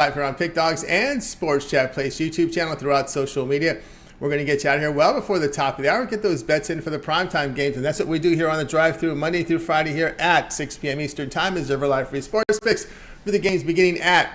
Live here on Pick Dogs and Sports Chat Place YouTube channel throughout social media. We're going to get you out of here well before the top of the hour. Get those bets in for the primetime games, and that's what we do here on the drive-thru Monday through Friday here at 6 p.m. Eastern Time. Is River Live Free Sports Picks for the games beginning at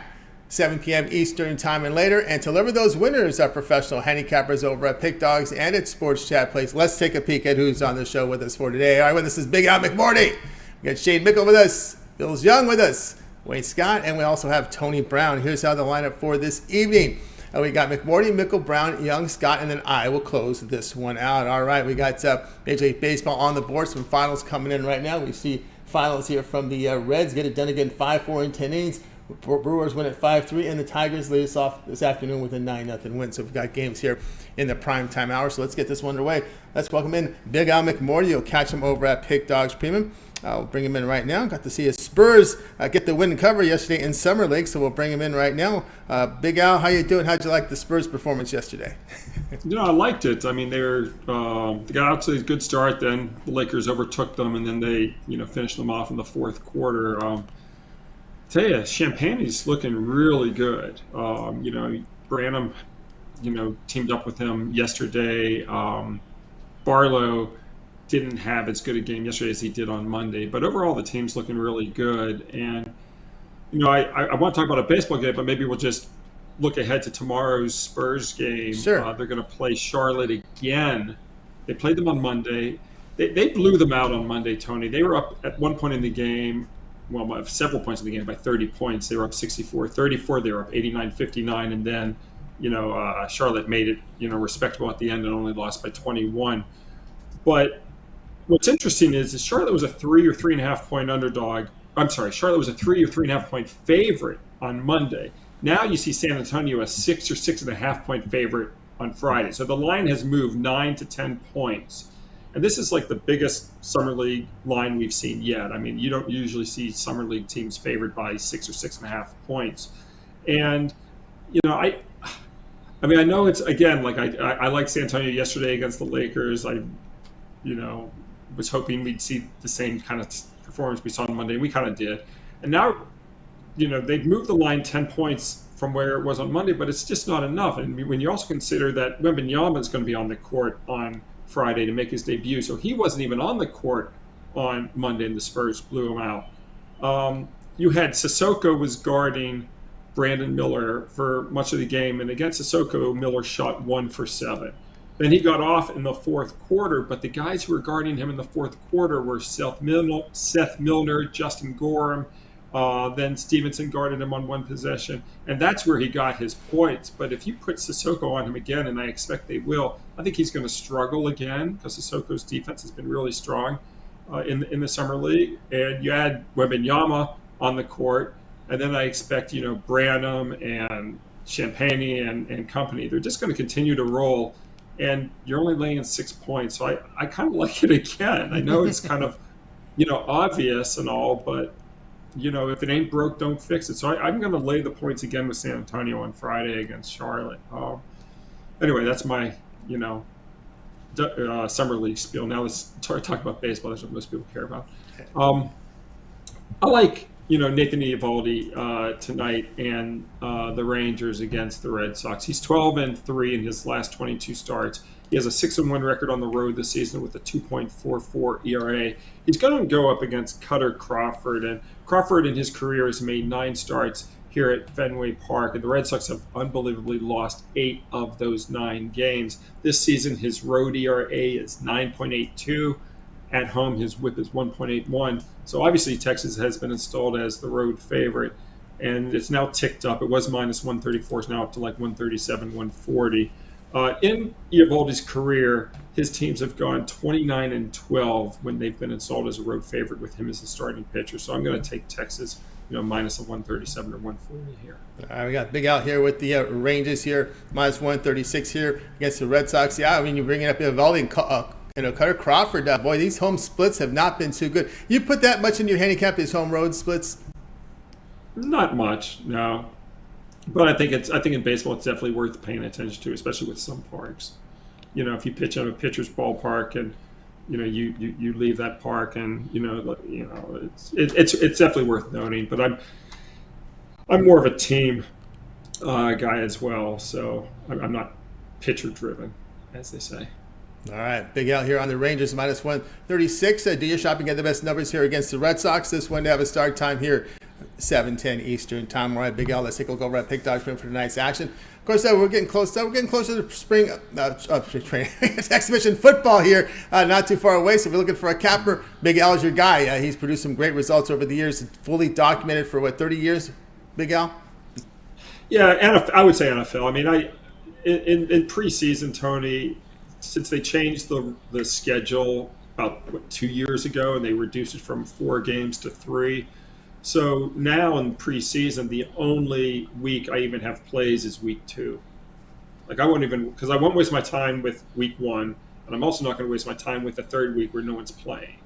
7 p.m. Eastern Time and later. And to deliver those winners are professional handicappers over at Pick Dogs and at Sports Chat Place. Let's take a peek at who's on the show with us for today. All right, with us is Big Al McMordie. We got Shane Mickle with us, Millz Young with us, Wayne Scott, and we also have Tony Brown. Here's how the lineup for this evening. We got McMordie, Mickle, Brown, Young, Scott, and then I will close this one out. All right, we got Major League Baseball on the board. Some finals coming in right now. We see finals here from the Reds. Get it done again, 5-4 in 10 innings. Brewers win at 5-3, and the Tigers lead us off this afternoon with a 9-0 win. So we've got games here in the prime time hour. So let's get this one underway. Let's welcome in Big Al McMordie. You'll catch him over at Pick Dogs Premium. I'll bring him in right now. Got to see his Spurs get the win and cover yesterday in Summer League, so we'll bring him in right now. Big Al, how you doing? How'd you like the Spurs performance yesterday? I liked it. I mean, they got out to a good start. Then the Lakers overtook them, and then they finished them off in the fourth quarter. Tell you, Champagne's looking really good. Branham, teamed up with him yesterday. Barlow didn't have as good a game yesterday as he did on Monday, but overall the team's looking really good. And I want to talk about a baseball game, but maybe we'll just look ahead to tomorrow's Spurs game. Sure. They're going to play Charlotte again. They played them on Monday. They blew them out on Monday, Tony. They were up at one point in the game, several points in the game by 30 points. They were up 64-34. They were up 89-59, and then Charlotte made it respectable at the end and only lost by 21. But what's interesting is Charlotte was a 3 or 3.5 point underdog. I'm sorry, Charlotte was a 3 or 3.5 point favorite on Monday. Now you see San Antonio a 6 or 6.5 point favorite on Friday. So the line has moved 9 to 10 points. And this is like the biggest Summer League line we've seen yet. I mean, you don't usually see Summer League teams favored by 6 or 6.5 points. And, I know it's, again, like I like San Antonio yesterday against the Lakers. I was hoping we'd see the same kind of performance we saw on Monday, and we kind of did. And now, they've moved the line 10 points from where it was on Monday, but it's just not enough. And when you also consider that Wembanyama is going to be on the court on Friday to make his debut, so he wasn't even on the court on Monday, and the Spurs blew him out. You had Sissoko was guarding Brandon Miller for much of the game, and against Sissoko, Miller shot 1 for 7. Then he got off in the fourth quarter, but the guys who were guarding him in the fourth quarter were Seth Milner, Justin Gorham, then Stevenson guarded him on one possession, and that's where he got his points. But if you put Sissoko on him again, and I expect they will, I think he's going to struggle again because Sissoko's defense has been really strong in the Summer League. And you add Wembanyama on the court, and then I expect, Branham and Champagne and company, they're just going to continue to roll. And you're only laying 6 points. So I kind of like it again. I know it's kind of, obvious and all, but, if it ain't broke, don't fix it. So I'm going to lay the points again with San Antonio on Friday against Charlotte. Anyway, that's my, Summer League spiel. Now let's talk about baseball. That's what most people care about. I like, Nathan Eovaldi tonight and the Rangers against the Red Sox. He's 12-3 in his last 22 starts. He has a 6-1 record on the road this season with a 2.44 ERA. He's going to go up against Cutter Crawford, and Crawford in his career has made 9 starts here at Fenway Park, and the Red Sox have unbelievably lost 8 of those 9 games. This season, his road ERA is 9.82. At home, his whip is 1.81. So obviously Texas has been installed as the road favorite, and it's now ticked up. It was minus 134. It's now up to like 137, 140. In Eovaldi's career, his teams have gone 29-12 when they've been installed as a road favorite with him as the starting pitcher. So I'm going to take Texas, minus a 137 or 140 here. We got Big Al here with the Rangers here, minus 136 here against the Red Sox. Yeah, I mean, you're bringing up Eovaldi and Cutter Crawford. Boy, these home splits have not been too good. You put that much in your handicap, his home road splits? Not much, no. But I think in baseball, it's definitely worth paying attention to, especially with some parks. If you pitch at a pitcher's ballpark and you leave that park, and it's definitely worth noting. But I'm more of a team guy as well. So I'm not pitcher driven, as they say. All right, Big Al here on the Rangers minus 136. Do your shopping, get the best numbers here against the Red Sox. This one to have a start time here, 7:10 Eastern time. All right, Big Al, let's take a look over at Pick Dog for tonight's action. Of course, we're getting close. We're getting closer to spring training exhibition football here, not too far away. So if you're looking for a capper, Big Al is your guy. He's produced some great results over the years, fully documented for 30 years. Big Al. Yeah, I would say NFL. I mean, in preseason, Tony, since they changed the schedule about 2 years ago, and they reduced it from 4 games to 3. So now in preseason, the only week I even have plays is week 2. Like I won't waste my time with week 1, and I'm also not going to waste my time with the third week where no one's playing.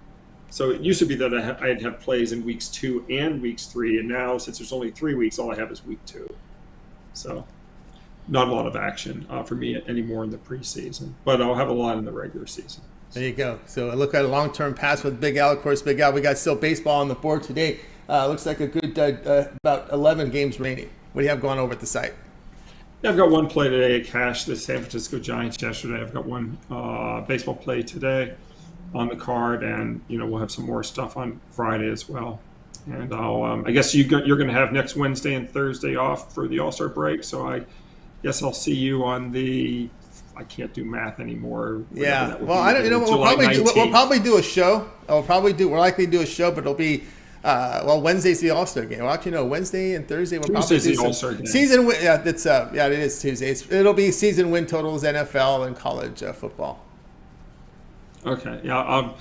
So it used to be that I'd have plays in weeks 2 and weeks 3, and now since there's only 3 weeks, all I have is week 2. So not a lot of action for me anymore in the preseason, but I'll have a lot in the regular season. There you go. So look at a long-term pass with Big Al. Of course, Big Al, we got still baseball on the board today. Looks like a good about 11 games remaining. What do you have going over at the site? Yeah, I've got one play today at cash, the San Francisco Giants yesterday. I've got one baseball play today on the card, and we'll have some more stuff on Friday as well. And I guess you're going to have next Wednesday and Thursday off for the All-Star break, so I guess I'll see you on the. I can't do math anymore. Yeah. Well, I don't. We'll probably do a show. We're likely to do a show, but it'll be. Wednesday's the All-Star game. Well, actually, no, Wednesday and Thursday we'll probably do the All-Star game. Season win. Yeah, it is Tuesday. It'll be season win totals, NFL and college football. Okay. Yeah.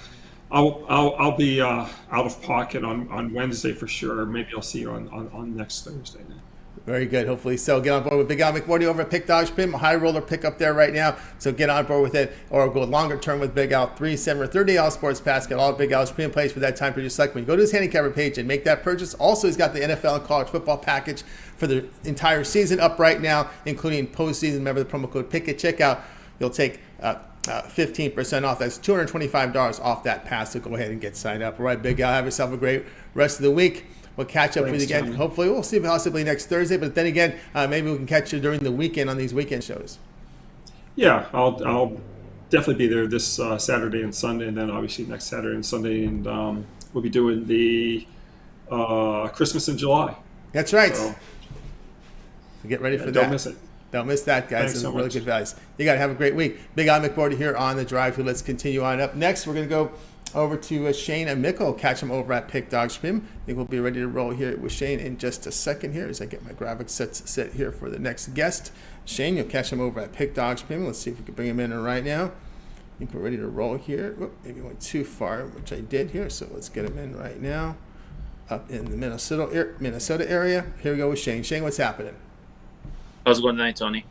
I'll be out of pocket on Wednesday for sure. Maybe I'll see you on next Thursday then. Very good. Hopefully so. Get on board with Big Al McMordie over at Pick Dodge Pim. A high roller pick up there right now. So get on board with it or go longer term with Big Al. 3, 7, or 30 All Sports Pass. Get all Big Al's premium plays for that time period. Select when you go to his handicapper page and make that purchase. Also, he's got the NFL and college football package for the entire season up right now, including postseason. Remember the promo code PICK at checkout. You'll take 15% off. That's $225 off that pass. So go ahead and get signed up. All right, Big Al. Have yourself a great rest of the week. We'll catch up with you again. Tony. Hopefully, we'll see possibly next Thursday. But then again, maybe we can catch you during the weekend on these weekend shows. Yeah, I'll definitely be there this Saturday and Sunday, and then obviously next Saturday and Sunday, and we'll be doing the Christmas in July. That's right. So get ready for that. Don't miss it. Don't miss that, guys. Thanks so really much. Good advice. You got to have a great week. Big Al McMordie here on the drive. Let's continue on. Up next, we're going to go over to Shane and Mickle. Catch him over at Pick Dog Spin. I think we'll be ready to roll here with Shane in just a second here as I get my graphics set here for the next guest. Shane, you'll catch him over at Pick Dog Spin. Let's see if we can bring him in right now. I think we're ready to roll here. Whoop, maybe went too far, which I did here. So let's get him in right now. Up in the Minnesota area. Here we go with Shane. Shane, what's happening? How's it going tonight, Tony?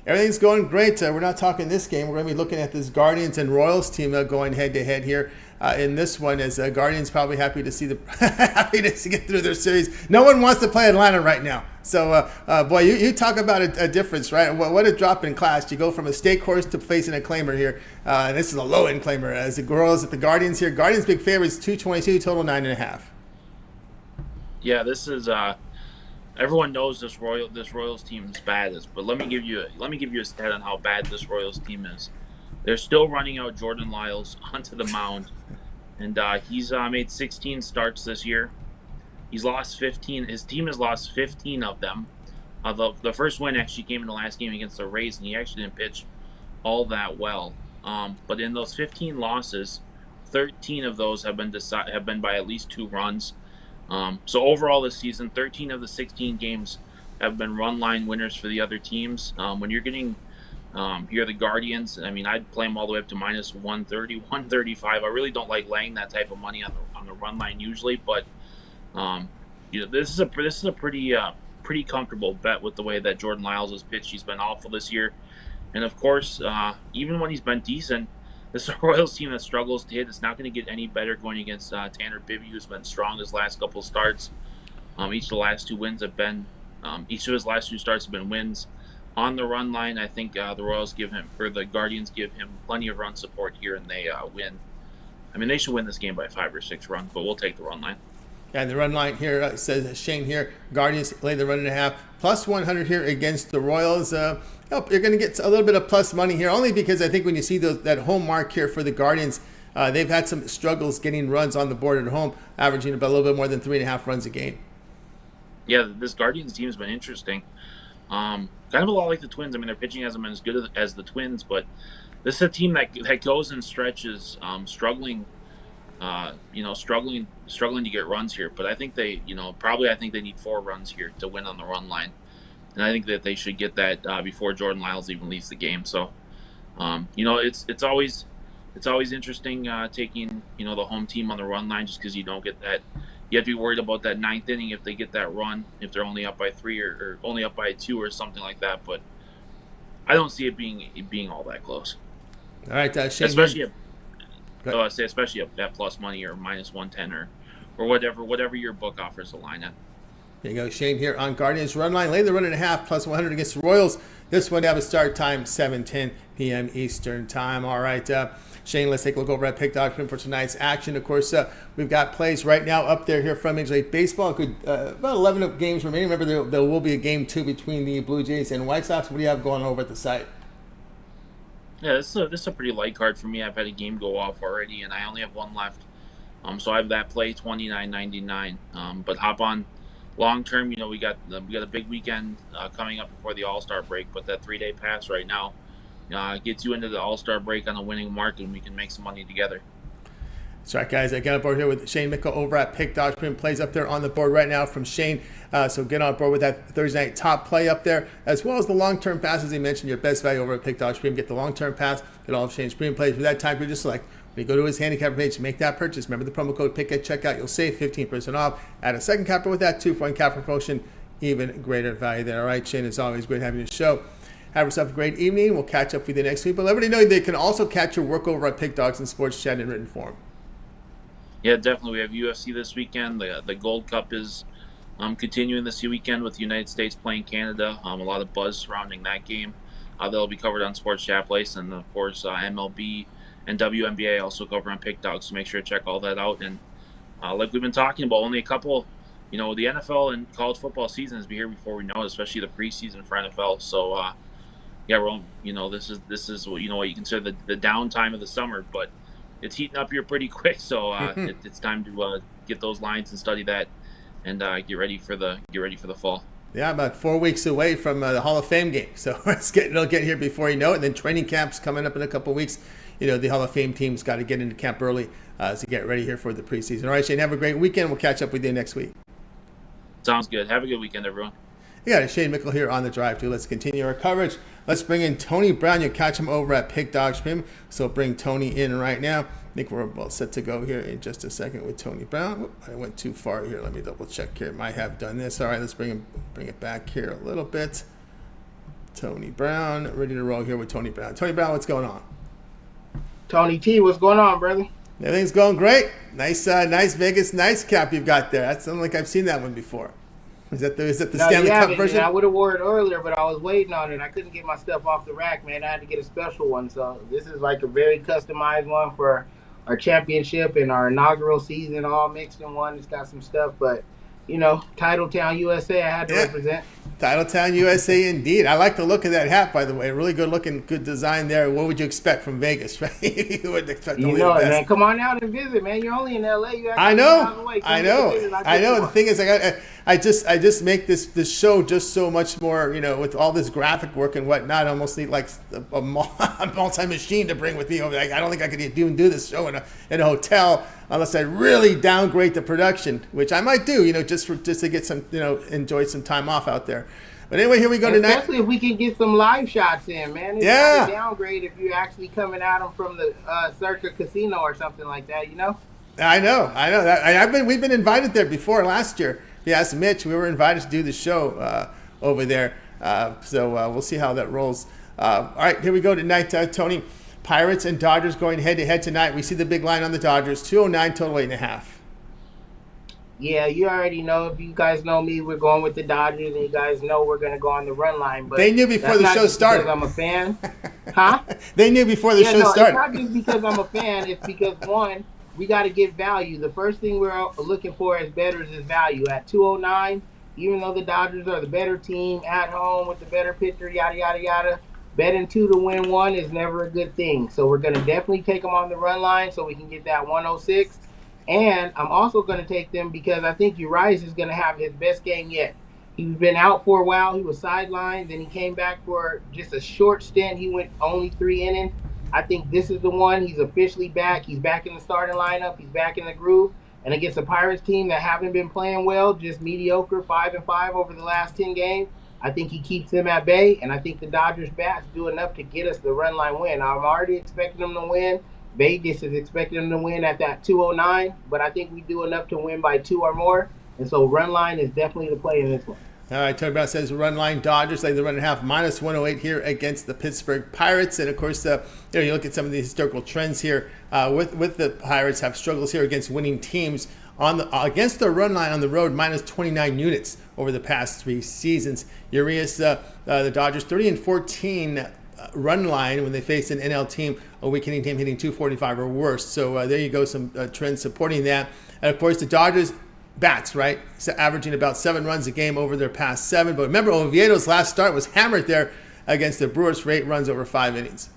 Everything's going great. We're not talking this game. We're going to be looking at this Guardians and Royals team going head-to-head here in this one. As Guardians probably happy to see happy to get through their series. No one wants to play Atlanta right now. So, boy, you talk about a difference, right? What a drop in class. You go from a stake horse to facing a claimer here. And this is a low-end claimer. As the Royals at the Guardians here. Guardians big favorites, 222, total 9.5. Yeah, this is everyone knows this Royals team is bad, but let me give you a stat on how bad this Royals team is. They're still running out Jordan Lyles onto the mound, and he's made 16 starts this year. He's lost 15. His team has lost 15 of them. The first win actually came in the last game against the Rays, and he actually didn't pitch all that well. But in those 15 losses, 13 of those have been by at least 2 runs. So overall this season, 13 of the 16 games have been run line winners for the other teams. When you're getting, you're the Guardians, I mean, I'd play them all the way up to minus 130, 135. I really don't like laying that type of money on the run line usually, but this is a pretty comfortable bet with the way that Jordan Lyles has pitched. He's been awful this year, and of course, even when he's been decent, this Royals team that struggles to hit is not going to get any better going against Tanner Bibby, who's been strong his last couple of starts. Each of the last 2 wins have been, each of his last 2 starts have been wins. On the run line, I think the Guardians give him plenty of run support here, and they win. I mean, they should win this game by 5 or 6 runs, but we'll take the run line. And the run line here says Shane here, Guardians lay the run and a half, plus 100 here against the Royals. You're going to get a little bit of plus money here, only because I think when you see that home mark here for the Guardians, they've had some struggles getting runs on the board at home, averaging about a little bit more than 3.5 runs a game. Yeah, this Guardians team has been interesting. Kind of a lot like the Twins. I mean, their pitching hasn't been as good as the Twins, but this is a team that goes in stretches, struggling to get runs here. But I think they need 4 runs here to win on the run line, and I think that they should get that before Jordan Lyles even leaves the game. So, it's always interesting taking the home team on the run line, just because you don't get that. You have to be worried about that 9th inning if they get that run, if they're only up by 3 or only up by 2 or something like that. But I don't see it being all that close. All right, Shane. Especially at plus money or minus 110 or whatever your book offers the line at. There you go, Shane here on Guardians run line. Lay the run and a half, plus 100 against the Royals. This one have a start time 7:10 p.m. Eastern time. All right, Shane, let's take a look over at Pick Doctrine for tonight's action. Of course, we've got plays right now up there here from Major League Baseball. About 11 games remaining. Remember, there will be a game 2 between the Blue Jays and White Sox. What do you have going over at the site? Yeah, this is a pretty light card for me. I've had a game go off already, and I only have one left. So I have that play $29.99. But hop on long term. We got a big weekend coming up before the All-Star break. But that 3-day pass right now gets you into the All-Star break on a winning mark, and we can make some money together. That's right, guys. I got on board here with Shane Mickle over at Pick Doctrine. Plays up there on the board right now from Shane. So get on board with that Thursday night top play up there, as well as the long-term pass, as he mentioned, your best value over at Pick Doctrine. Get the long-term pass, get all of Shane's premium plays. With that time period, just select. When you go to his handicap page, make that purchase. Remember the promo code PICK at checkout. You'll save 15% off. Add a second capper with that 2-point capper promotion. Even greater value there. All right, Shane, it's always great having you on the show. Have yourself a great evening. We'll catch up with you next week. But let everybody know they can also catch your work over at Pick Dogs and Sports Chat in written form. Yeah, definitely. We have UFC this weekend. The Gold Cup is continuing this weekend with the United States playing Canada. A lot of buzz surrounding that game. That'll be covered on Sports Chat Place, and of course MLB and WNBA also covered on Pick Dogs. So make sure to check all that out. And like we've been talking about, only a couple. The NFL and college football season is here before we know it, especially the preseason for NFL. So this is what you consider the downtime of the summer, but it's heating up here pretty quick, so it's time to get those lines and study that, and get ready for the fall. Yeah, about 4 weeks away from the Hall of Fame game, so it'll get here before you know it. And then training camp's coming up in a couple of weeks. The Hall of Fame team's got to get into camp early to get ready here for the preseason. All right, Shane, have a great weekend. We'll catch up with you next week. Sounds good. Have a good weekend, everyone. We got Shane Mickle here on the drive too. Let's continue our coverage. Let's bring in Tony Brown. You'll catch him over at Pick Dog Stream. So bring Tony in right now. I think we're all set to go here in just a second with Tony Brown. Oop, I went too far here. Let me double check here. Might have done this. All right, let's bring it back here a little bit. Tony Brown, ready to roll here with Tony Brown. Tony Brown, what's going on? Tony T, what's going on, brother? Everything's going great. Nice Vegas nice cap you've got there. That's something like I've seen that one before. Is that the Stanley Cup version? I would have wore it earlier, but I was waiting on it. I couldn't get my stuff off the rack, man. I had to get a special one. So this is like a very customized one for our championship and our inaugural season, all mixed in one. It's got some stuff, but Titletown, USA, I had to represent. Titletown, USA, indeed. I like the look of that hat, by the way. Really good looking, good design there. What would you expect from Vegas, right? You wouldn't expect only the best. Man. Come on out and visit, man. You're only in LA. I know. The thing is, I just make this show just so much more, with all this graphic work and whatnot. I almost need like a multi-machine to bring with me over there. I don't think I could even do this show in a hotel unless I really downgrade the production, which I might do, just to get some, enjoy some time off out there. But anyway, here we go tonight. Especially if we can get some live shots in, man. It's not a downgrade if you're actually coming at them from the Circa Casino or something like that, I know that. We've been invited there before last year. If you ask Mitch, we were invited to do the show over there. So we'll see how that rolls. All right, here we go tonight, Tony. Pirates and Dodgers going head-to-head tonight. We see the big line on the Dodgers, 209 total 8.5. Yeah, you already know. If you guys know me, we're going with the Dodgers, and you guys know we're going to go on the run line. But they knew before the show started. Because I'm a fan. Huh? They knew before the show started. It's not just because I'm a fan. It's because, one, we got to get value. The first thing we're looking for as bettors is value. At 209, even though the Dodgers are the better team at home with the better pitcher, yada, yada, yada, betting 2 to win 1 is never a good thing. So we're going to definitely take them on the run line so we can get that 106. And I'm also going to take them because I think Urias is going to have his best game yet. He's been out for a while. He was sidelined. Then he came back for just a short stint. He went only 3 innings. I think this is the one. He's officially back. He's back in the starting lineup. He's back in the groove. And against a Pirates team that haven't been playing well, just mediocre, 5-5 over the last 10 games, I think he keeps them at bay. And I think the Dodgers bats do enough to get us the run line win. I'm already expecting them to win. Vegas is expecting them to win at that 209, but I think we do enough to win by 2 or more. And so run line is definitely the play in this one. All right, Tony Brown says run line Dodgers, like the run and a half, minus 108 here against the Pittsburgh Pirates. And of course, you look at some of the historical trends here with the Pirates have struggles here against winning teams against the run line on the road, minus 29 units over the past 3 seasons. Urias, the Dodgers 30-14 run line when they face an NL team, a weakening team hitting 245 or worse. So there you go, some trends supporting that. And of course, the Dodgers bats, right? So averaging about 7 runs a game over their past 7. But remember, Oviedo's last start was hammered there against the Brewers for 8 runs over 5 innings.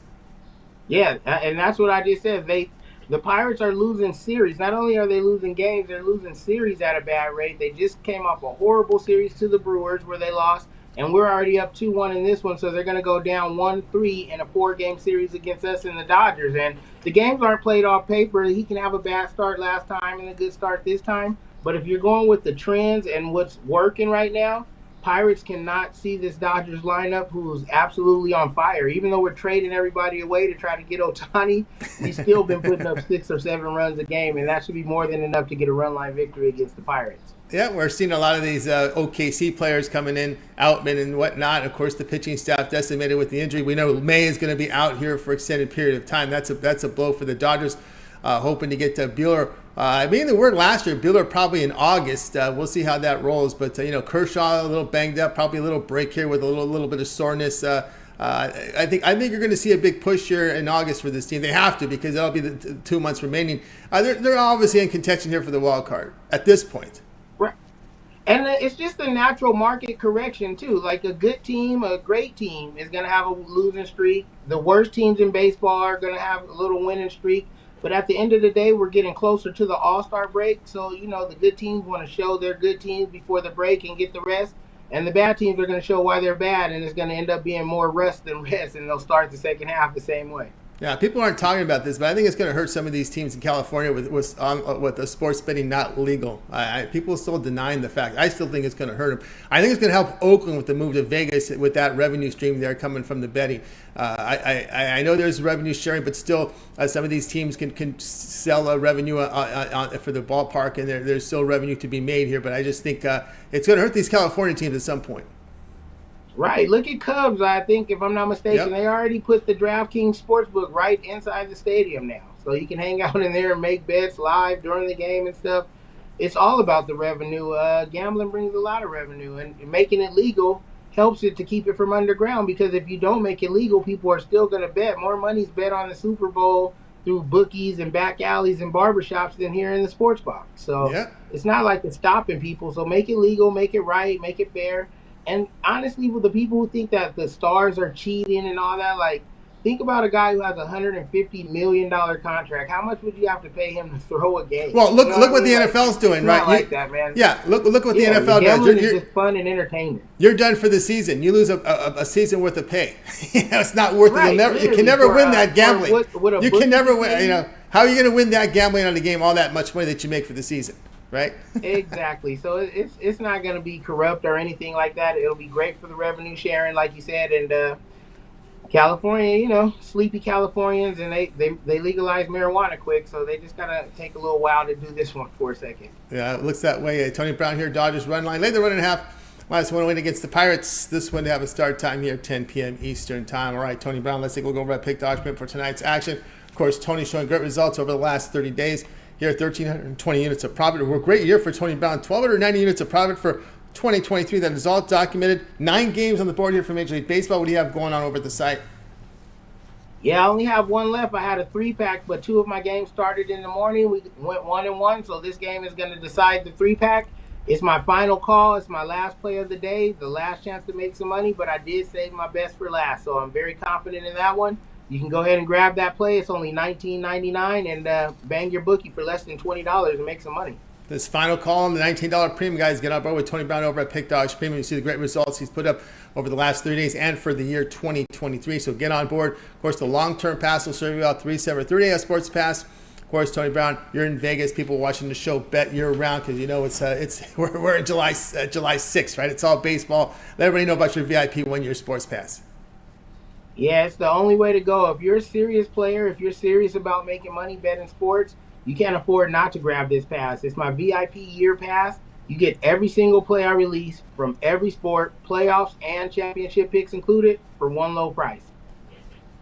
Yeah, and that's what I just said. The Pirates are losing series. Not only are they losing games, they're losing series at a bad rate. They just came off a horrible series to the Brewers where they lost, and we're already up 2-1 in this one, so they're going to go down 1-3 in a 4-game series against us and the Dodgers. And the games aren't played off paper. He can have a bad start last time and a good start this time. But if you're going with the trends and what's working right now, Pirates cannot see this Dodgers lineup who's absolutely on fire. Even though we're trading everybody away to try to get Ohtani, he's still been putting up 6 or 7 runs a game, and that should be more than enough to get a run line victory against the Pirates. Yeah, we're seeing a lot of these OKC players coming in, Outman and whatnot. Of course, the pitching staff decimated with the injury. We know May is going to be out here for an extended period of time. That's a blow for the Dodgers. Hoping to get to Buehler. I mean, the word last year, Buehler probably in August. We'll see how that rolls. But, Kershaw a little banged up, probably a little break here with a little bit of soreness. I think you're going to see a big push here in August for this team. They have to because that'll be the 2 months remaining. They're obviously in contention here for the wild card at this point. Right. And it's just a natural market correction, too. Like a good team, a great team is going to have a losing streak. The worst teams in baseball are going to have a little winning streak. But at the end of the day, we're getting closer to the All-Star break. So, the good teams want to show their good teams before the break and get the rest. And the bad teams are going to show why they're bad, and it's going to end up being more rest than rest, and they'll start the second half the same way. Yeah, people aren't talking about this, but I think it's going to hurt some of these teams in California with the sports betting not legal. People are still denying the fact. I still think it's going to hurt them. I think it's going to help Oakland with the move to Vegas with that revenue stream there coming from the betting. I know there's revenue sharing, but still some of these teams can sell revenue for the ballpark, and there's still revenue to be made here. But I just think it's going to hurt these California teams at some point. Right. Look at Cubs, I think, if I'm not mistaken. Yep. They already put the DraftKings Sportsbook right inside the stadium now. So you can hang out in there and make bets live during the game and stuff. It's all about the revenue. Gambling brings a lot of revenue, and making it legal helps it to keep it from underground, because if you don't make it legal, people are still going to bet. More money's bet on the Super Bowl through bookies and back alleys and barbershops than here in the sports box. So It's not like it's stopping people. So make it legal, make it right, make it fair. And honestly, with the people who think that the stars are cheating and all that, like, think about a guy who has a $150 million contract. How much would you have to pay him to throw a game? Well, look what the NFL's doing, right? Not like that, man. Yeah, look what the NFL does. It's just fun and entertainment. You're done for the season. You lose a season worth of pay. It's not worth it. You can never win that gambling. You can never win. How are you going to win that gambling on the game? All that much money that you make for the season. Right? Exactly. So it's not going to be corrupt or anything like that. It'll be great for the revenue sharing, like you said. And California, sleepy Californians, and they legalized marijuana quick, so they just got to take a little while to do this one for a second. Yeah, it looks that way. Tony Brown here, Dodgers run line. Lay the run and a half. Minus 108 against the Pirates. This one to have a start time here, 10 p.m. Eastern time. All right, Tony Brown, let's take a look over at Pick Dodgement for tonight's action. Of course, Tony's showing great results over the last 30 days. Here, 1,320 units of profit. We're a great year for Tony Brown. 1,290 units of profit for 2023. That is all documented. 9 games on the board here for Major League Baseball. What do you have going on over at the site? Yeah, I only have one left. I had a 3-pack, but 2 of my games started in the morning. We went 1-1, so this game is going to decide the 3-pack. It's my final call. It's my last play of the day, the last chance to make some money, but I did save my best for last, so I'm very confident in that one. You can go ahead and grab that play. It's only $19.99, and bang your bookie for less than $20 and make some money. This final call on the $19 premium, guys. Get on board with Tony Brown over at Pick Dogs Premium. You see the great results he's put up over the last 3 days and for the year 2023. So get on board. Of course, the long-term pass will serve you out 3-7-30 Sports Pass. Of course, Tony Brown, you're in Vegas. People watching the show bet year-round because you know we're in July 6th, right? It's all baseball. Let everybody know about your VIP 1-year Sports Pass. Yeah, it's the only way to go. If you're a serious player, if you're serious about making money betting sports, you can't afford not to grab this pass. It's my VIP year pass. You get every single play I release from every sport, playoffs and championship picks included, for one low price.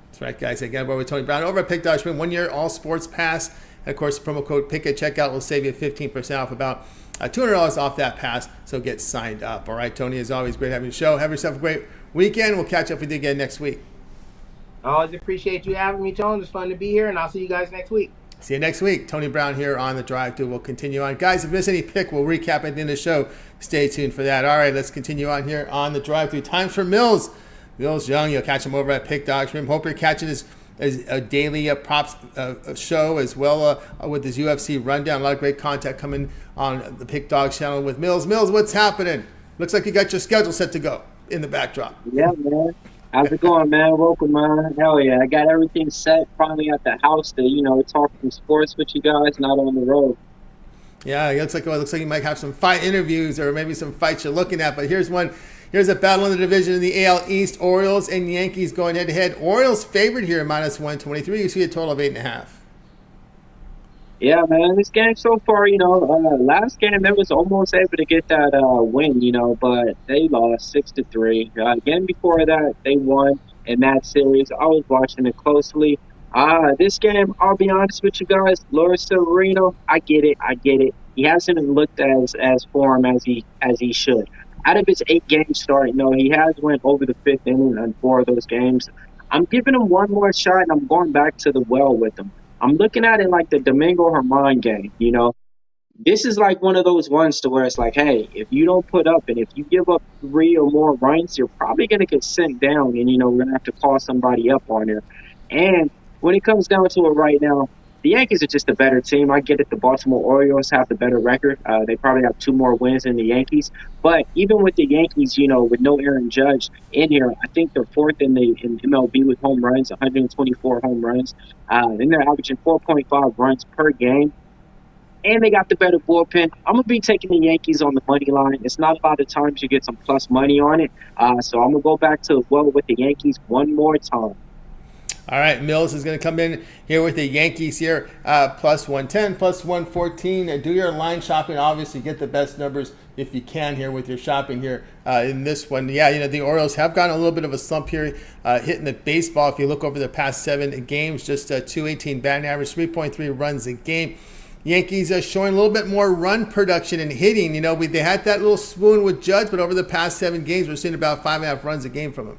That's right, guys. Again, we're with Tony Brown over at Pick Dogs Premium. 1-year all sports pass. And of course, the promo code PICK at checkout will save you 15% off, about $200 off that pass. So get signed up. All right, Tony, as always, great having you on the show. Have yourself a great weekend. We'll catch up with you again next week. I always appreciate you having me, Tony. It's fun to be here, and I'll see you guys next week. See you next week. Tony Brown here on the Drive Thru. We'll continue on. Guys, if you miss any pick, we'll recap at the end of the show. Stay tuned for that. All right, let's continue on here on the Drive Thru. Time for Millz Young. You'll catch him over at Pick Dogs. Hope you're catching his a daily props show as well with his UFC rundown. A lot of great content coming on the Pick Dogs channel with Millz. Millz, what's happening? Looks like you got your schedule set to go in the backdrop. Yeah, man. How's it going, man? Welcome, man. Hell yeah. I got everything set finally at the house to, talk some sports with you guys, not on the road. Yeah, it looks like you might have some fight interviews or maybe some fights you're looking at. But here's one. Here's a battle in the division in the AL East. Orioles and Yankees going head-to-head. Orioles favored here, -123. You see a total of 8.5. Yeah, man. This game so far, last game they was almost able to get that win, but they lost 6-3. Again, before that, they won in that series. I was watching it closely. This game, I'll be honest with you guys, Loris Severino, I get it. He hasn't looked as form as he should. Out of his 8-game start, he has went over the 5th inning on 4 of those games. I'm giving him one more shot, and I'm going back to the well with him. I'm looking at it like the Domingo Germán game, This is like one of those ones to where it's like, hey, if you don't put up and if you give up 3 or more runs, you're probably going to get sent down, and, we're going to have to call somebody up on there. And when it comes down to it right now, the Yankees are just a better team. I get it. The Baltimore Orioles have the better record. They probably have 2 more wins than the Yankees. But even with the Yankees, with no Aaron Judge in here, I think they're 4th in MLB with home runs, 124 home runs. And they're averaging 4.5 runs per game. And they got the better bullpen. I'm going to be taking the Yankees on the money line. It's not a lot of times you get some plus money on it. So I'm going to go back to with the Yankees one more time. All right, Millz is going to come in here with the Yankees here, +110, +114. Do your line shopping. Obviously, get the best numbers if you can here with your shopping here in this one. Yeah, the Orioles have gotten a little bit of a slump here hitting the baseball. If you look over the past 7 games, just .218 batting average, 3.3 runs a game. Yankees are showing a little bit more run production and hitting. They had that little swoon with Judge, but over the past 7 games, we're seeing about 5.5 runs a game from him.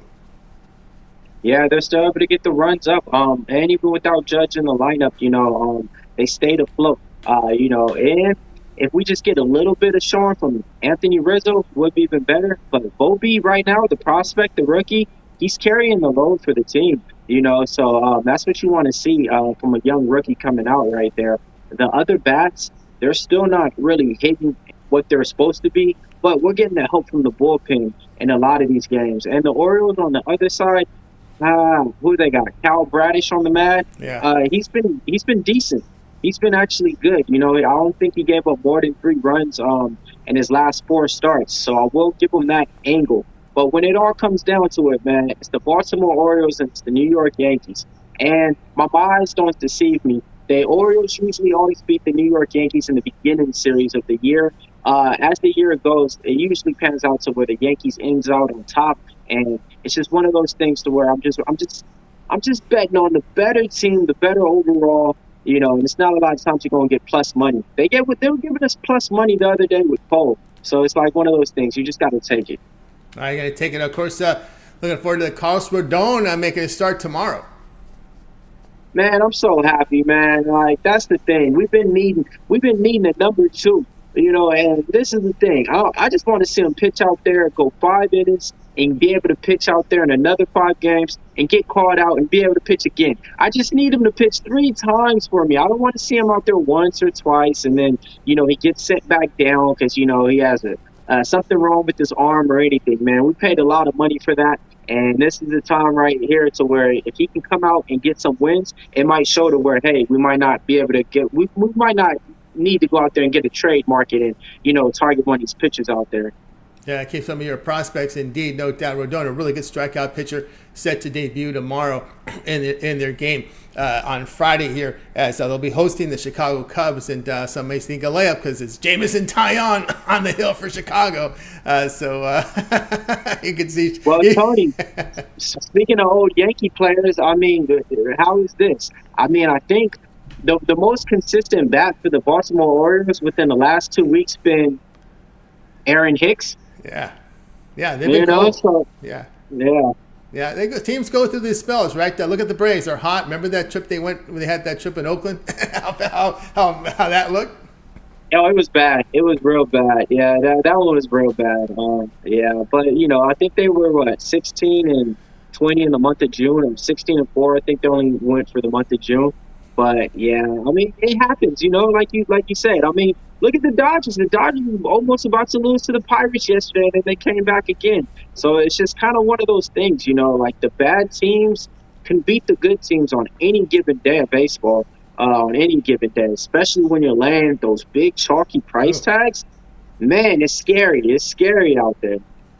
Yeah, they're still able to get the runs up. And even without Judge in the lineup, they stayed afloat. And if we just get a little bit of showing from Anthony Rizzo, would be even better. But Bobby right now, the prospect, the rookie, he's carrying the load for the team. So that's what you want to see from a young rookie coming out right there. The other bats, they're still not really hitting what they're supposed to be, but we're getting that help from the bullpen in a lot of these games. And the Orioles on the other side, who they got? Cal Bradish on the mat. Yeah. He's been decent. He's been actually good. I don't think he gave up more than 3 runs in his last 4 starts. So I will give him that angle. But when it all comes down to it, man, it's the Baltimore Orioles and it's the New York Yankees. And my eyes don't deceive me. The Orioles usually always beat the New York Yankees in the beginning series of the year. As the year goes, it usually pans out to where the Yankees ends out on top. And it's just one of those things to where I'm just betting on the better team, the better overall, and it's not a lot of times you're going to get plus money. They were giving us plus money the other day with Cole. So it's like one of those things. You just got to take it. I got to take it. Of course, looking forward to the Carlos Rodon making a start tomorrow. Man, I'm so happy, man. Like that's the thing. We've been needing a number two, and this is the thing. I just want to see him pitch out there, go 5 innings, and be able to pitch out there in another 5 games and get called out and be able to pitch again. I just need him to pitch 3 times for me. I don't want to see him out there once or twice and then he gets sent back down because he has something wrong with his arm or anything. Man, we paid a lot of money for that. And this is the time right here to where if he can come out and get some wins, it might show to where, hey, we might not be able to we might not need to go out there and get a trade market and, target one of these pitchers out there. Yeah, keep some of your prospects. Indeed, no doubt. Rodon, a really good strikeout pitcher, set to debut tomorrow in their game on Friday here, as they'll be hosting the Chicago Cubs. And some may sneak a layup because it's Jameson Taillon on the hill for Chicago. You can see. Well, Tony, speaking of old Yankee players, I mean, how is this? I mean, I think the most consistent bat for the Baltimore Orioles within the last 2 weeks been Aaron Hicks. Yeah, they've been cold. So, yeah. Teams go through these spells, right? Look at the Braves; they're hot. Remember that trip they went when they had that trip in Oakland? how that looked? Oh, it was bad. It was real bad. Yeah, that one was real bad. But I think they were 16 and 20 in the month of June, or 16 and 4. I think they only went for the month of June. But yeah, I mean, it happens. Like you said. I mean, look at the Dodgers. The Dodgers were almost about to lose to the Pirates yesterday, and then they came back again. So it's just kind of one of those things, like the bad teams can beat the good teams on any given day of baseball, on any given day, especially when you're laying those big chalky price tags. Man, it's scary. It's scary out there.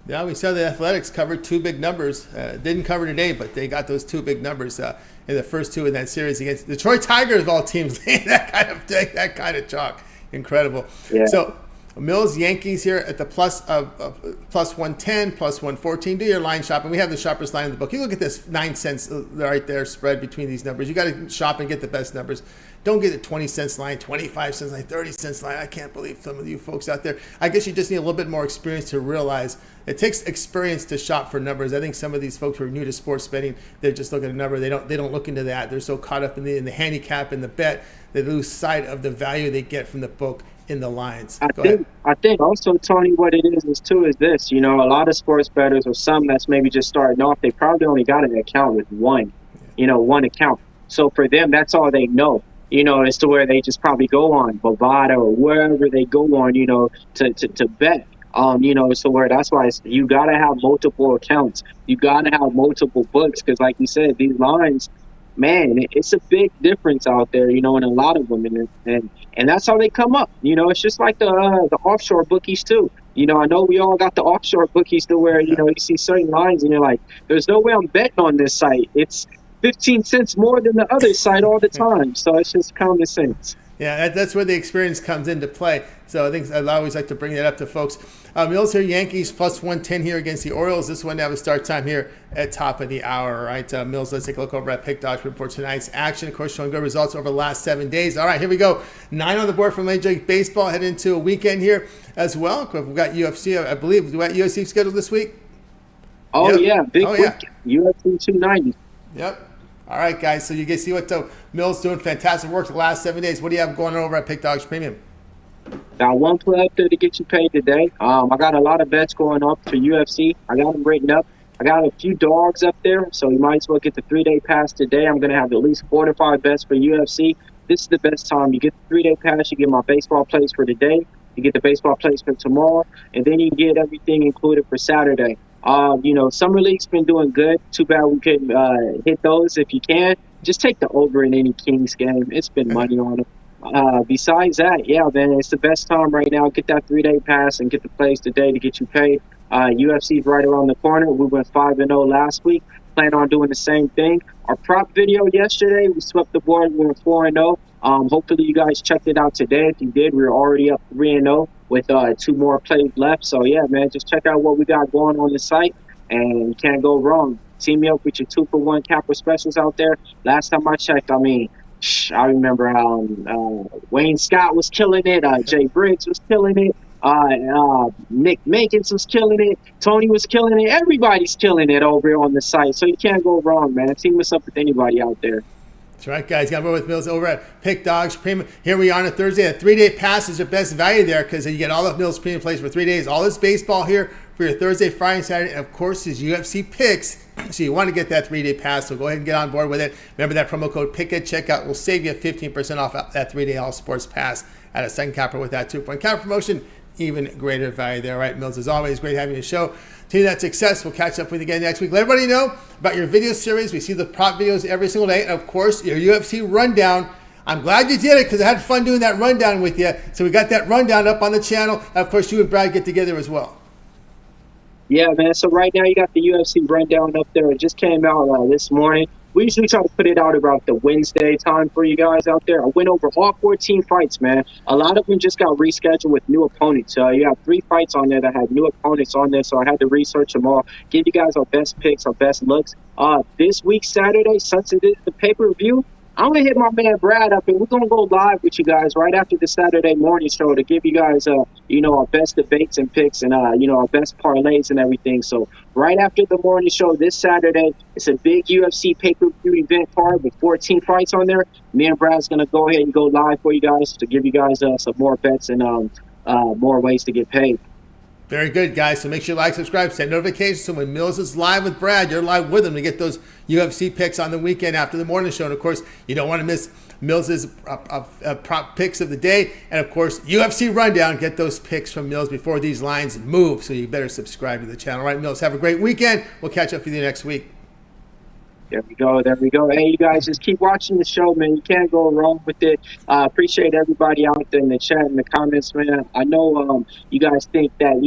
Yeah, we saw the Athletics covered 2 big numbers. Didn't cover today, but they got those 2 big numbers in the first 2 in that series against the Detroit Tigers of all teams. that kind of chalk. Incredible. Yeah. So, Millz Yankees here at the plus 110, plus 114. Do your line shopping. We have the shopper's line in the book. You look at this 9 cents right there spread between these numbers. You got to shop and get the best numbers. Don't get a 20 cents line, 25 cents line, 30 cents line. I can't believe some of you folks out there. I guess you just need a little bit more experience to realize it takes experience to shop for numbers. I think some of these folks who are new to sports betting, they're just looking at a number. They don't look into that. They're so caught up in the handicap and the bet, they lose sight of the value they get from the book in the lines. I think also, Tony, what it is this. A lot of sports bettors or some that's maybe just starting off, they probably only got an account with one account. So for them, that's all they know. As to where they just probably go on Bovada or wherever they go on, to bet. So where that's why you got to have multiple accounts. You got to have multiple books because, like you said, these lines, man, it's a big difference out there, in a lot of them. And that's how they come up. It's just like the offshore bookies, too. I know we all got the offshore bookies to where, you see certain lines and you're like, there's no way I'm betting on this site. It's 15 cents more than the other side all the time. So it's just common sense. Yeah, that's where the experience comes into play. So I think I always like to bring that up to folks. Millz here, Yankees plus 110 here against the Orioles. This one have a start time here at top of the hour. All right, Millz, let's take a look over at Pick Dodge report tonight's action. Of course, showing good results over the last 7 days. All right, here we go. 9 on the board for Major League Baseball. Heading into a weekend here as well. We've got UFC, I believe. We got UFC scheduled this week? Big week. UFC 290. Yep. All right, guys. So you guys see what Millz doing fantastic work the last 7 days. What do you have going on over at Pick Dogs Premium? Got one play up there to get you paid today. I got a lot of bets going up for UFC. I got them written up. I got a few dogs up there, so you might as well get the 3-day pass today. I'm going to have at least 4 to 5 bets for UFC. This is the best time. You get the 3-day pass, you get my baseball plays for today, you get the baseball plays for tomorrow, and then you get everything included for Saturday. Summer League's been doing good. Too bad we couldn't hit those. If you can, just take the over in any Kings game. It's been money on it. Besides that, yeah, man, it's the best time right now. Get that 3-day pass and get the plays today to get you paid. UFC's right around the corner. We went 5-0 last week. Plan on doing the same thing. Our prop video yesterday, we swept the board. We were 4-0. Hopefully you guys checked it out today. If you did, we were already up 3-0 with 2 more plays left. So yeah, man, just check out what we got going on the site, and you can't go wrong. Team me up with your 2-for-1 capper specials out there. Last time I checked, I remember Wayne Scott was killing it. Jay Briggs was killing it. Nick Mankins was killing it. Tony was killing it. Everybody's killing it over on the site. So you can't go wrong, man. Team us up with anybody out there. That's right, guys. Got more with Millz over at Pick Dogs Premium. Here we are on a Thursday. A 3-day pass is your best value there because you get all of Millz Premium plays for 3 days. All this baseball here for your Thursday, Friday, and Saturday. And, of course, his UFC picks. So you want to get that 3-day pass, so go ahead and get on board with it. Remember that promo code PICK at checkout will save you 15% off that 3-day all sports pass at a second capper with that 2-point capper promotion. Even greater value there. All right, Millz, as always, great having you show. Team that success. We'll catch up with you again next week. Let everybody know about your video series. We see the prop videos every single day. And, of course, your UFC rundown. I'm glad you did it because I had fun doing that rundown with you. So we got that rundown up on the channel. And, of course, you and Brad get together as well. Yeah, man. So right now you got the UFC rundown up there. It just came out this morning. We usually try to put it out about the Wednesday time for you guys out there. I went over all 14 fights, man. A lot of them just got rescheduled with new opponents. You have 3 fights on there that had new opponents on there, so I had to research them all, give you guys our best picks, our best looks. This week, Saturday, since it is the pay-per-view, I'm going to hit my man Brad up, and we're going to go live with you guys right after the Saturday morning show to give you guys, our best debates and picks and, our best parlays and everything. So right after the morning show this Saturday, it's a big UFC pay-per-view event card with 14 fights on there. Me and Brad's going to go ahead and go live for you guys to give you guys some more bets and more ways to get paid. Very good, guys. So make sure you like, subscribe, send notifications. So when Millz is live with Brad, you're live with him to get those UFC picks on the weekend after the morning show. And, of course, you don't want to miss Millz's prop picks of the day. And, of course, UFC rundown. Get those picks from Millz before these lines move. So you better subscribe to the channel. All right, Millz, have a great weekend. We'll catch up with you next week. There we go. There we go. Hey, you guys, just keep watching the show, man. You can't go wrong with it. Appreciate everybody out there in the chat and the comments, man. I know you guys think that,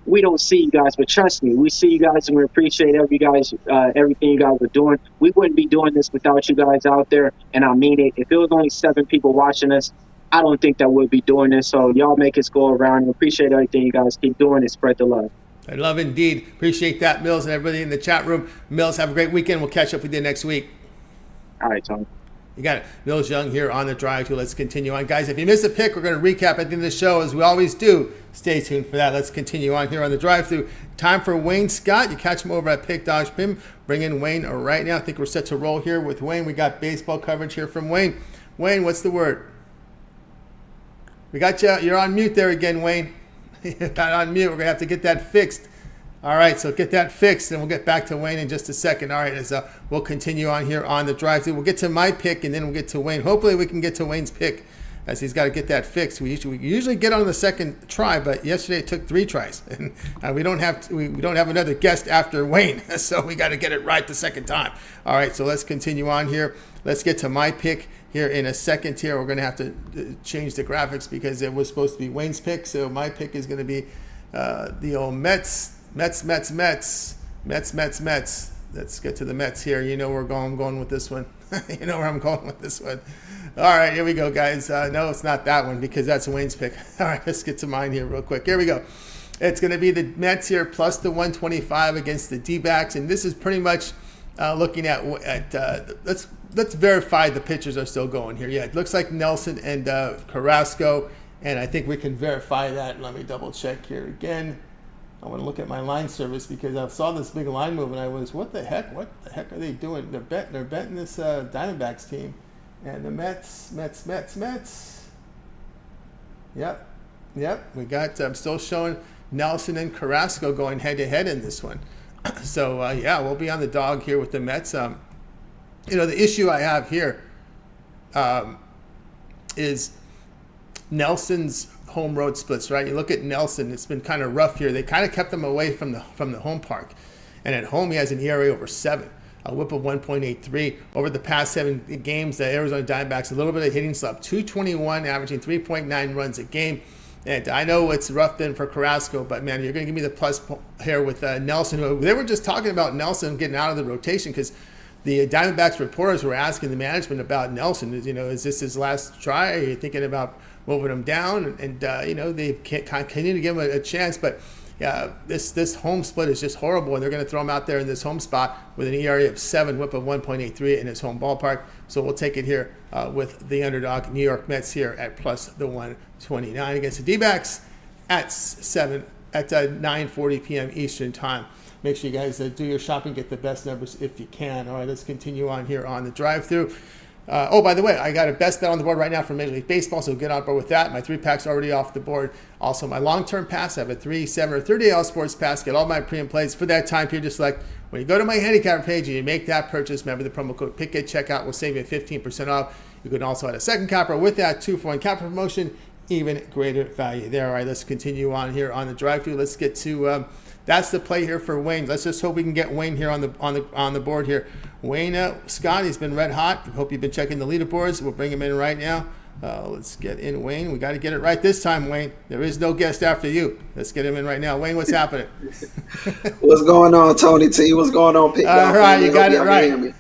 we don't see you guys, but trust me, we see you guys and we appreciate everything you guys are doing. We wouldn't be doing this without you guys out there, and I mean it. If it was only 7 people watching us, I don't think that we'd be doing this. So y'all make us go around and appreciate everything you guys keep doing and spread the love. I love indeed. Appreciate that, Millz, and everybody in the chat room. Millz, have a great weekend. We'll catch up with you next week. All right, Tom. You got it. Millz Young here on the drive. Let's continue on. Guys, if you missed a pick, we're going to recap at the end of the show as we always do. Stay tuned for that. Let's continue on here on the drive-thru. Time for Wayne Scott. You catch him over at Pick Dogs Pim. Bring in Wayne right now. I think we're set to roll here with Wayne. We got baseball coverage here from Wayne. Wayne, what's the word? We got you. You're on mute there again, Wayne. You're not on mute. We're going to have to get that fixed. All right, so get that fixed, and we'll get back to Wayne in just a second. All right, we'll continue on here on the drive-thru. We'll get to my pick, and then we'll get to Wayne. Hopefully, we can get to Wayne's pick, as he's got to get that fixed. We usually get on the second try, but yesterday it took 3 tries, and we don't have another guest after Wayne, so we got to get it right the second time. All right, so let's continue on here. Let's get to my pick here in a second. Here, we're going to have to change the graphics because it was supposed to be Wayne's pick. So my pick is going to be the old Mets. Mets. Let's get to the Mets here. You know where I'm going with this one. You know where I'm going with this one. All right, here we go, guys. No, it's not that one because that's Wayne's pick. All right, let's get to mine here real quick. Here we go. It's going to be the Mets here plus the 125 against the D-backs, and this is pretty much looking at let's verify the pitchers are still going here. Yeah, it looks like Nelson and Carrasco, and I think we can verify that. Let me double check here again. I want to look at my line service because I saw this big line move and I was, what the heck are they doing? They're betting this Diamondbacks team. And the Mets. Yep. We got, I'm still showing Nelson and Carrasco going head to head in this one. So, we'll be on the dog here with the Mets. The issue I have here is Nelson's home road splits, right? You look at Nelson, it's been kind of rough here. They kind of kept him away from the home park. And at home, he has an ERA over 7, a whip of 1.83. Over the past 7 games, the Arizona Diamondbacks, a little bit of hitting slump, 221, averaging 3.9 runs a game. And I know it's rough then for Carrasco, but man, you're going to give me the plus here with Nelson. They were just talking about Nelson getting out of the rotation because the Diamondbacks reporters were asking the management about Nelson. Is this his last try? Are you thinking about moving him down? And they can't continue to give him a chance. But this home split is just horrible, and they're going to throw him out there in this home spot with an ERA of 7, whip of 1.83 in his home ballpark. So we'll take it here with the underdog New York Mets here at plus the 129 against the D-backs at 9:40 p.m. Eastern time. Make sure you guys do your shopping, get the best numbers if you can. All right, let's continue on here on the drive-thru. By the way, I got a best bet on the board right now for Major League Baseball, so get on board with that. My 3-pack's already off the board. Also, my long-term pass, I have a 3, 7, or 30 All Sports pass. Get all my pre-and plays for that time period to select. When you go to my handicap page and you make that purchase, remember the promo code PICK at checkout will save you 15% off. You can also add a second capper with that 2-for-1 capper promotion, even greater value there. All right, let's continue on here on the drive-thru. Let's get to that's the play here for Wayne. Let's just hope we can get Wayne here on the board here. Wayne Scott, he's been red hot. Hope you've been checking the leaderboards. We'll bring him in right now. Let's get in Wayne. We got to get it right this time, Wayne. There is no guest after you. Let's get him in right now. Wayne, what's happening? What's going on, Tony T? What's going on, Pick? All right, you got it right. We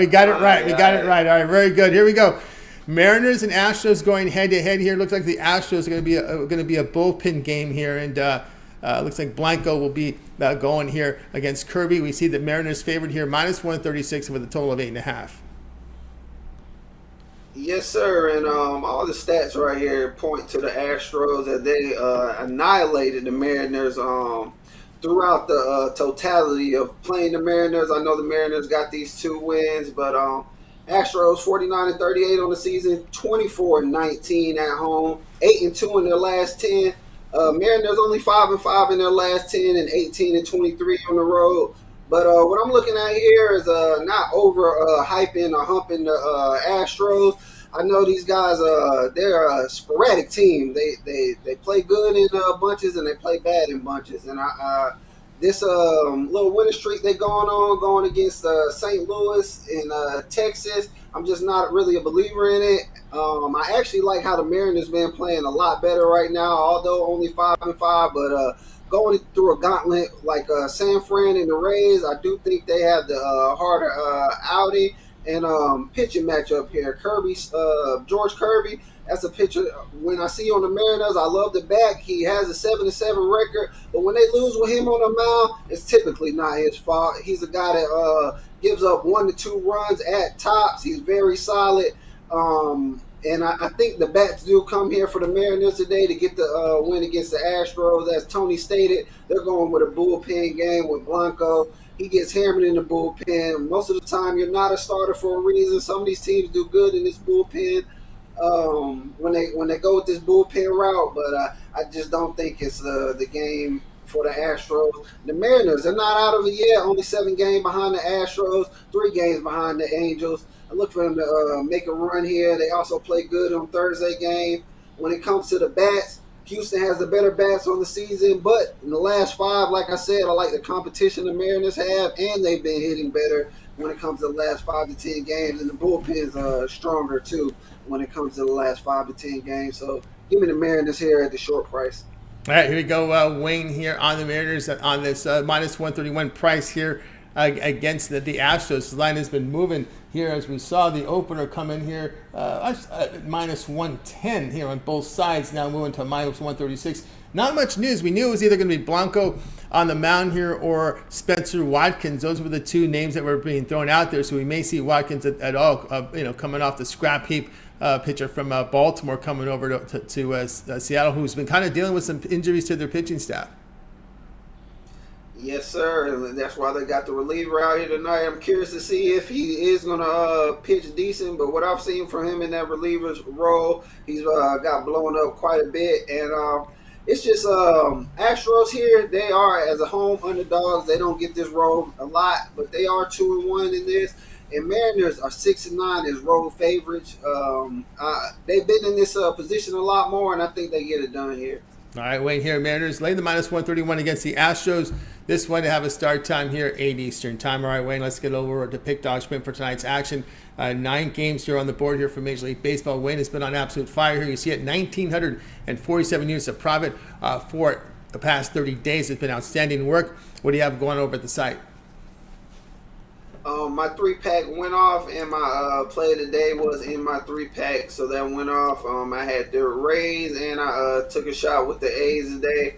got it right. We got it right. All right, very good. Here we go. Mariners and Astros going head-to-head here. Looks like the Astros are going to be a bullpen game here, and looks like Blanco will be going here against Kirby. We see the Mariners favored here, -136 with a total of 8.5. Yes, sir. And all the stats right here point to the Astros that they annihilated the Mariners throughout the totality of playing the Mariners. I know the Mariners got these 2 wins, but Astros 49-38 on the season, 24-19 at home, 8-2 in their last 10. Mariners only 5-5 in their last 10 and 18-23 on the road. But what I'm looking at here is not over hyping or humping the Astros. I know these guys, they're a sporadic team. They play good in bunches and they play bad in bunches. And this little winning streak they're going against St. Louis in Texas, I'm just not really a believer in it. I actually like how the Mariners been playing a lot better right now, although only 5-5. But going through a gauntlet like San Fran and the Rays, I do think they have the harder outing and pitching matchup here. George Kirby, that's a pitcher. When I see on the Mariners, I love the back. He has a 7-7 record, but when they lose with him on the mound, it's typically not his fault. He's a guy that gives up 1 to 2 runs at tops. He's very solid. And I think the bats do come here for the Mariners today to get the win against the Astros. As Tony stated, they're going with a bullpen game with Blanco. He gets hammered in the bullpen. Most of the time, you're not a starter for a reason. Some of these teams do good in this bullpen when they go with this bullpen route, but I just don't think it's the game for the Astros. The Mariners, they're not out of it yet. Only 7 games behind the Astros, 3 games behind the Angels. I look for them to make a run here. They also play good on Thursday game. When it comes to the bats, Houston has the better bats on the season, but in the last 5, like I said, I like the competition the Mariners have, and they've been hitting better when it comes to the last 5 to 10 games, and the bullpen's stronger too when it comes to the last 5 to 10 games. So give me the Mariners here at the short price. All right, here we go. Wayne here on the Mariners on this -131 price here against the Astros. The line has been moving here as we saw the opener come in here -110 here on both sides. Now moving to -136. Not much news. We knew it was either going to be Blanco on the mound here or Spencer Watkins. Those were the 2 names that were being thrown out there. So we may see Watkins at all, coming off the scrap heap. Pitcher from Baltimore coming over to Seattle, who's been kind of dealing with some injuries to their pitching staff. Yes, sir. And that's why they got the reliever out here tonight. I'm curious to see if he is going to pitch decent, but what I've seen from him in that reliever's role, he's got blown up quite a bit. And it's just Astros here, they are, as a home underdogs, they don't get this role a lot, but they are 2-1 in this. And Mariners are 6-9 as road favorites. They've been in this position a lot more, and I think they get it done here. All right, Wayne here. Mariners lay the -131 against the Astros. This one to have a start time here, 8 Eastern time. All right, Wayne, let's get over to Pick Dog Sprint for tonight's action. 9 games here on the board here for Major League Baseball. Wayne has been on absolute fire here. You see it, 1,947 units of profit for the past 30 days. It's been outstanding work. What do you have going over at the site? My 3-pack went off, and my play of the day was in my 3-pack, so that went off. I had the Rays, and I took a shot with the A's today.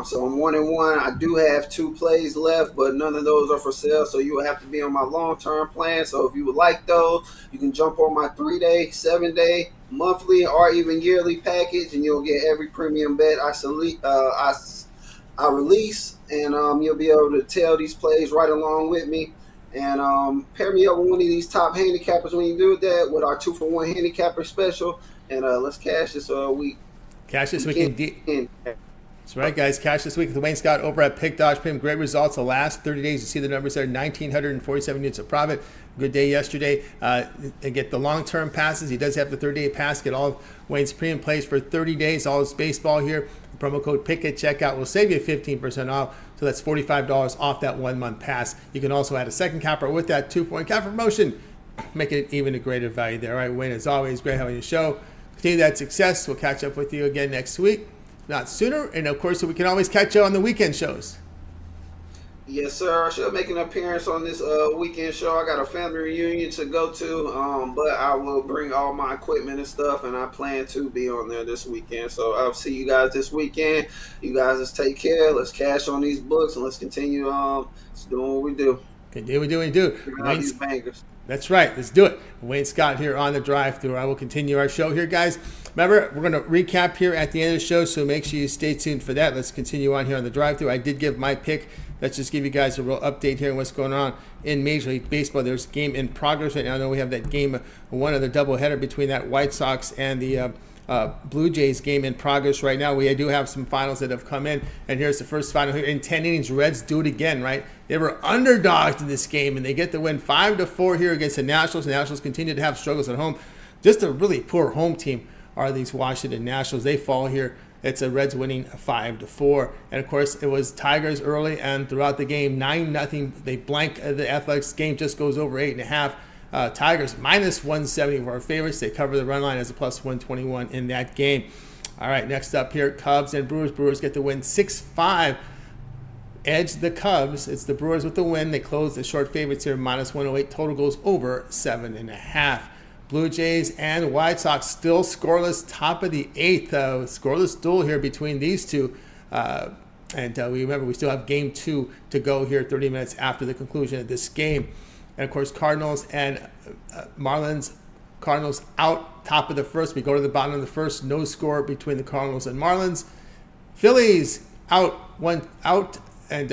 So I'm 1-1. I do have 2 plays left, but none of those are for sale, so you will have to be on my long-term plan. So if you would like those, you can jump on my 3-day, 7-day, monthly, or even yearly package, and you'll get every premium bet I release, and you'll be able to tell these plays right along with me. And pair me up with one of these top handicappers when you do that with our 2-for-1 handicapper special. And let's cash this week. Cash this weekend. That's right, guys. Cash this week with Wayne Scott over at Pick Dodge. Great results the last 30 days. You see the numbers there, 1,947 units of profit. Good day yesterday. And get the long-term passes. He does have the 30-day pass. Get all of Wayne's premium plays for 30 days. All his baseball here. The promo code PICK at checkout will save you 15% off. So that's $45 off that 1-month pass. You can also add a second capper with that 2-for-1 capper promotion. Making it even a greater value there. All right, Wayne, as always, great having you show. Continue that success. We'll catch up with you again next week. Not sooner, and of course, we can always catch you on the weekend shows. Yes, sir. I should make an appearance on this weekend show. I got a family reunion to go to, but I will bring all my equipment and stuff, and I plan to be on there this weekend. So I'll see you guys this weekend. You guys just take care. Let's cash on these books, and let's continue doing what we do. Continue what we do. These bangers. That's right. Let's do it. Wayne Scott here on the drive-thru. I will continue our show here, guys. Remember, we're going to recap here at the end of the show, so make sure you stay tuned for that. Let's continue on here on the drive-thru. I did give my pick. Let's just give you guys a real update here on what's going on in Major League Baseball. There's a game in progress right now. I know we have that game, one other doubleheader between that White Sox and the Blue Jays game in progress right now. We do have some finals that have come in, and here's the first final here. In 10 innings, Reds do it again, right? They were underdogs in this game, and they get the win 5-4 here against the Nationals. The Nationals continue to have struggles at home. Just a really poor home team are these Washington Nationals. They fall here. It's the Reds winning 5-4. And, of course, it was Tigers early and throughout the game, 9-0. They blank the Athletics. Game just goes over 8.5. Tigers minus 170 for our favorites. They cover the run line as a plus 121 in that game. All right, next up here, Cubs and Brewers. Brewers get the win 6-5. Edge the Cubs. It's the Brewers with the win. They close the short favorites here, minus 108. Total goes over 7.5. Blue Jays and White Sox still scoreless, top of the 8th. Scoreless duel here between these two. And we remember we still have game 2 to go here 30 minutes after the conclusion of this game. And, of course, Cardinals and Marlins. Cardinals out top of the first. We go to the bottom of the first. No score between the Cardinals and Marlins. Phillies out, and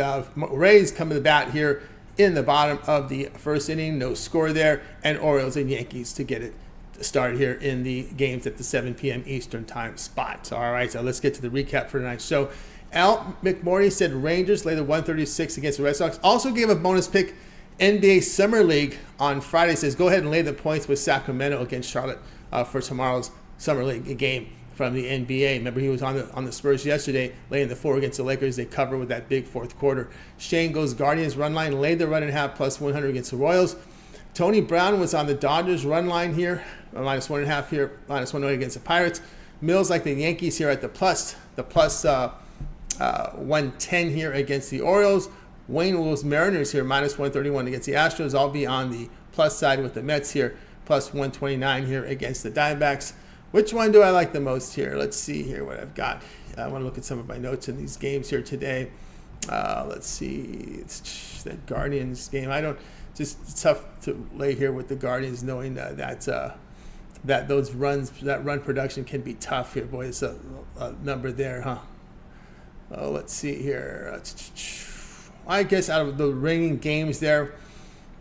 Rays come to the bat here in the bottom of the first inning. No score there. And Orioles and Yankees to get it started here in the games at the 7 p.m. Eastern time spot. All right, so let's get to the recap for tonight's show. Al McMordie said Rangers lay the 136 against the Red Sox. Also gave a bonus pick NBA Summer League on Friday. Says go ahead and lay the points with Sacramento against Charlotte for tomorrow's Summer League game from the NBA. Remember, he was on the Spurs yesterday, laying the 4 against the Lakers. They cover with that big fourth quarter. Shane goes Guardians run line, laid the run and a half plus 100 against the Royals. Tony Brown was on the Dodgers run line here, minus 1.5 here, minus 108 against the Pirates. Mills, like the Yankees here at the plus 110 here against the Orioles. Wayne Will's Mariners here, minus 131 against the Astros. I'll be on the plus side with the Mets here, plus 129 here against the Diamondbacks. Which one do I like the most here? Let's see here what I've got. I want to look at some of my notes in these games here today. Let's see. It's that Guardians game. It's tough to lay here with the Guardians, knowing that run production can be tough here. Boy, it's a number there, huh? Let's see here. I guess out of the reigning games there,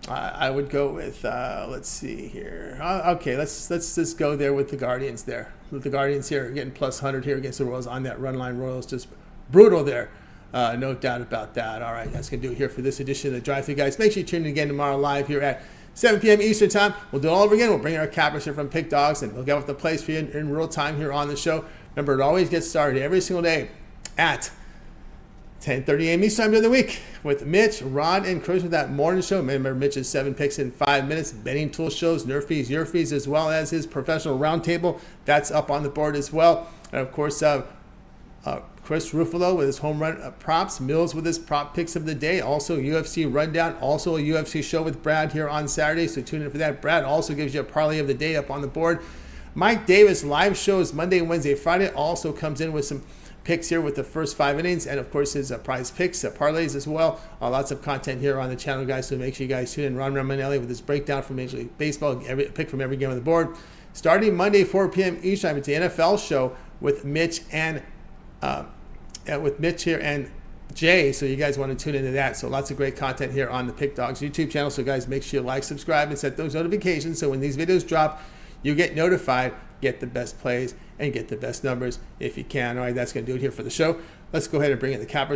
I would go with, let's see here. Okay, let's just go there with the Guardians there. With the Guardians here getting plus 100 here against the Royals on that run line. Royals just brutal there. No doubt about that. All right, that's going to do it here for this edition of the Drive-Thru, guys. Make sure you tune in again tomorrow live here at 7 p.m. Eastern Time. We'll do it all over again. We'll bring our cappers here from Pick Dogs, and we'll get with the plays for you in real time here on the show. Remember, it always gets started every single day at 10:30 a.m. Eastern Time during the week with Mitch, Ron, and Chris with that morning show. Remember, Mitch's 7 picks in 5 minutes. Betting tool shows, Nerf fees, your fees, as well as his professional roundtable. That's up on the board as well. And, of course, Chris Ruffalo with his home run props. Mills with his prop picks of the day. Also, UFC Rundown. Also, a UFC show with Brad here on Saturday. So tune in for that. Brad also gives you a parlay of the day up on the board. Mike Davis live shows Monday, Wednesday, Friday. Also comes in with some picks here with the first 5 innings, and of course his prize picks, parlays as well. Lots of content here on the channel, guys, so make sure you guys tune in. Ron Ramanelli with his breakdown from Major League Baseball, every pick from every game on the board. Starting Monday, 4 p.m. Eastern Time, it's the NFL show with Mitch and J, so you guys want to tune into that. So lots of great content here on the Pick Dogs YouTube channel. So guys, make sure you like, subscribe, and set those notifications so when these videos drop, you get notified, get the best plays, and get the best numbers if you can. All right, that's going to do it here for the show. Let's go ahead and bring in the cappers.